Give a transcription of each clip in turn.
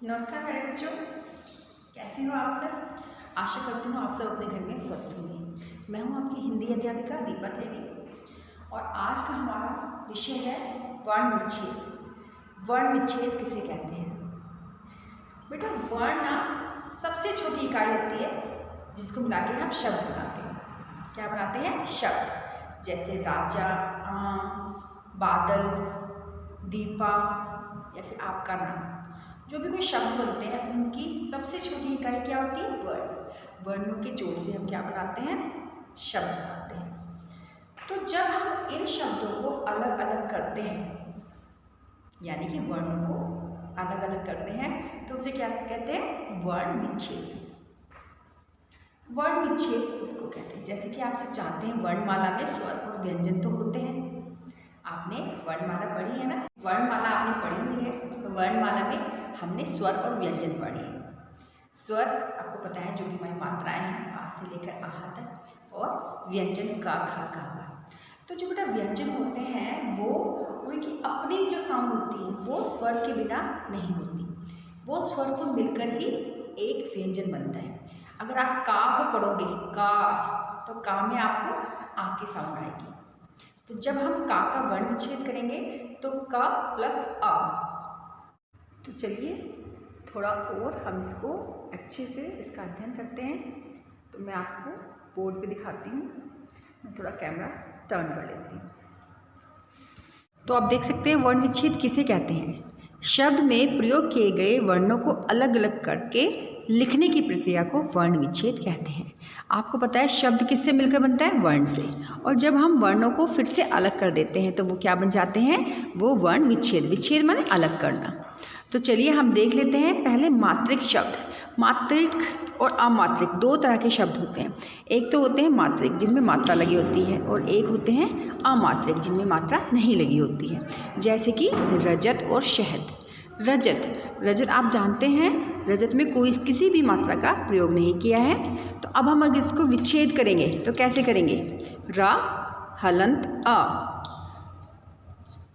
नमस्कार मेरे बच्चों, कैसे हो आप सब। आशा करती हूँ आप सब अपने घर में स्वस्थ होंगे। मैं हूँ आपकी हिंदी अध्यापिका दीपक देवी और आज का हमारा विषय है वर्ण विच्छेद। वर्ण विच्छेद किसे कहते हैं बेटा। वर्ण ना सबसे छोटी इकाई होती है जिसको मिला के हम शब्द बनाते हैं। क्या बनाते हैं? शब्द। जैसे राजा, आम, बादल, दीपा या फिर आपका नाम। जो भी कोई शब्द बनते हैं उनकी सबसे छोटी इकाई क्या होती है? वर्ण। वर्णों के जोड़ से हम क्या बनाते हैं? शब्द बनाते हैं। तो जब हम इन शब्दों को अलग अलग करते हैं, यानी कि वर्णों को अलग अलग करते हैं, तो उसे क्या कहते हैं? वर्ण विच्छेद। वर्ण विच्छेद उसको कहते हैं। जैसे कि आप सब जानते हैं वर्णमाला में स्वर और व्यंजन तो होते हैं। आपने वर्णमाला पढ़ी है ना? वर्णमाला आपने पढ़ी हुई है, तो वर्णमाला में हमने स्वर और व्यंजन पढ़े हैं। स्वर आपको पता है जो भी हमारी मात्राएं हैं, आ से लेकर आहा तक, और व्यंजन का, खा, गा, गा। तो जो बेटा व्यंजन होते हैं वो उनकी अपनी जो साउंड होती है वो स्वर के बिना नहीं होती। वो स्वर को मिलकर ही एक व्यंजन बनता है। अगर आप का को पढ़ोगे का, तो का में आपको आ की साउंड आएगी। तो जब हम का वर्ण विच्छेद करेंगे तो का प्लस आ। तो चलिए थोड़ा और हम इसको अच्छे से इसका अध्ययन करते हैं। तो मैं आपको बोर्ड पे दिखाती हूँ। मैं थोड़ा कैमरा टर्न कर लेती हूँ। तो आप देख सकते हैं वर्ण विच्छेद किसे कहते हैं। शब्द में प्रयोग किए गए वर्णों को अलग अलग करके लिखने की प्रक्रिया को वर्ण विच्छेद कहते हैं। आपको पता है शब्द किससे मिलकर बनता है? वर्ण से। और जब हम वर्णों को फिर से अलग कर देते हैं तो वो क्या बन जाते हैं? वो वर्ण विच्छेद। विच्छेद माने अलग करना। तो चलिए हम देख लेते हैं पहले मात्रिक शब्द। मात्रिक और अमात्रिक दो तरह के शब्द होते हैं। एक तो होते हैं मात्रिक जिनमें मात्रा लगी होती है, और एक होते हैं अमात्रिक जिनमें मात्रा नहीं लगी होती है। जैसे कि रजत और शहद। रजत आप जानते हैं रजत में कोई किसी भी मात्रा का प्रयोग नहीं किया है। तो अब हम अगर इसको विच्छेद करेंगे तो कैसे करेंगे? र हलंत अ,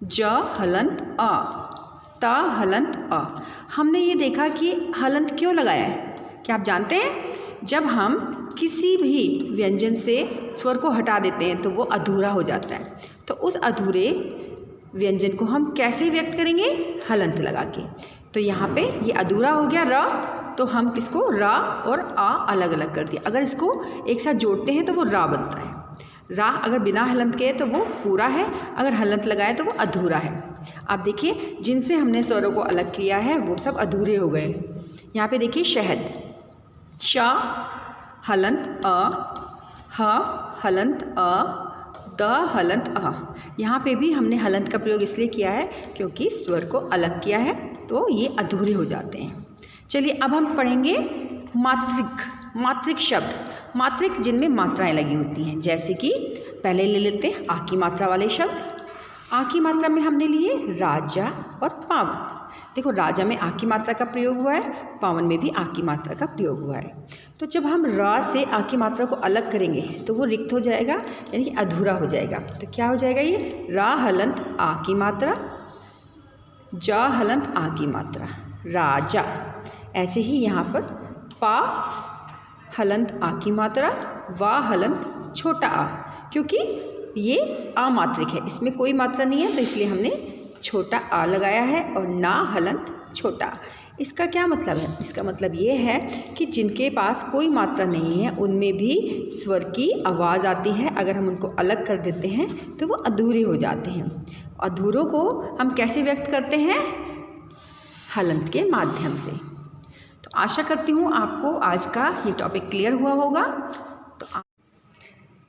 ज हलंत अ, त हलंत अ। हमने ये देखा कि हलंत क्यों लगाया है। क्या आप जानते हैं? जब हम किसी भी व्यंजन से स्वर को हटा देते हैं तो वो अधूरा हो जाता है। तो उस अधूरे व्यंजन को हम कैसे व्यक्त करेंगे? हलंत लगा के। तो यहाँ पे ये अधूरा हो गया र, तो हम किसको रा और आ अलग अलग कर दिया। अगर इसको एक साथ जोड़ते हैं तो वो रा बनता है। रा अगर बिना हलंत के है तो वो पूरा है, अगर हलंत लगाए तो वो अधूरा है। आप देखिए जिनसे हमने स्वरों को अलग किया है वो सब अधूरे हो गए। यहाँ पे देखिए शहद, श हलंत अ, ह हलंत अ, द हलंत अ। यहाँ पे भी हमने हलंत का प्रयोग इसलिए किया है क्योंकि स्वर को अलग किया है, तो ये अधूरे हो जाते हैं। चलिए अब हम पढ़ेंगे मात्रिक शब्द। मात्रिक जिनमें मात्राएं लगी होती हैं। जैसे कि पहले ले लेते हैं आ की मात्रा वाले शब्द। आ की मात्रा में हमने लिए राजा और पावन। देखो राजा में आ की मात्रा का प्रयोग हुआ है, पावन में भी आ की मात्रा का प्रयोग हुआ है। तो जब हम रा से आ की मात्रा को अलग करेंगे तो वो रिक्त हो जाएगा, यानी कि अधूरा हो जाएगा। तो क्या हो जाएगा? ये रा हलंत आ की मात्रा, जा हलंत आ की मात्रा, राजा। ऐसे ही यहाँ पर पा हलंत आ की मात्रा, वा हलंत छोटा आ, क्योंकि ये अमात्रिक है, इसमें कोई मात्रा नहीं है तो इसलिए हमने छोटा आ लगाया है, और ना हलंत छोटा। इसका क्या मतलब है? इसका मतलब ये है कि जिनके पास कोई मात्रा नहीं है उनमें भी स्वर की आवाज़ आती है। अगर हम उनको अलग कर देते हैं तो वो अधूरे हो जाते हैं। अधूरों को हम कैसे व्यक्त करते हैं? हलंत के माध्यम से। तो आशा करती हूँ आपको आज का ये टॉपिक क्लियर हुआ होगा।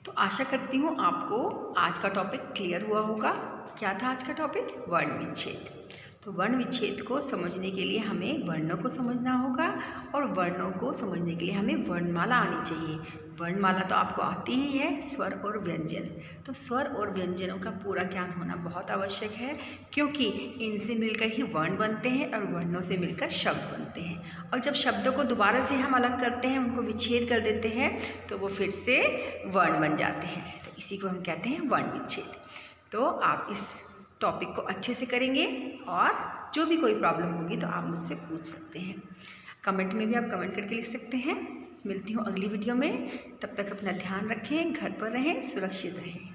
तो आशा करती हूँ आपको आज का टॉपिक क्लियर हुआ होगा। क्या था आज का टॉपिक? वर्ण विच्छेद। तो वर्ण विच्छेद को समझने के लिए हमें वर्णों को समझना होगा, और वर्णों को समझने के लिए हमें वर्णमाला आनी चाहिए। वर्णमाला तो आपको आती ही है, स्वर और व्यंजन। तो स्वर और व्यंजनों का पूरा ज्ञान होना बहुत आवश्यक है, क्योंकि इनसे मिलकर ही वर्ण बनते हैं और वर्णों से मिलकर शब्द बनते हैं। और जब शब्दों को दोबारा से हम अलग करते हैं, उनको विच्छेद कर देते हैं, तो वो फिर से वर्ण बन जाते हैं। तो इसी को हम कहते हैं वर्ण विच्छेद। तो आप इस टॉपिक को अच्छे से करेंगे और जो भी कोई प्रॉब्लम होगी तो आप मुझसे पूछ सकते हैं। कमेंट में भी आप कमेंट करके लिख सकते हैं। मिलती हूँ अगली वीडियो में, तब तक अपना ध्यान रखें, घर पर रहें, सुरक्षित रहें।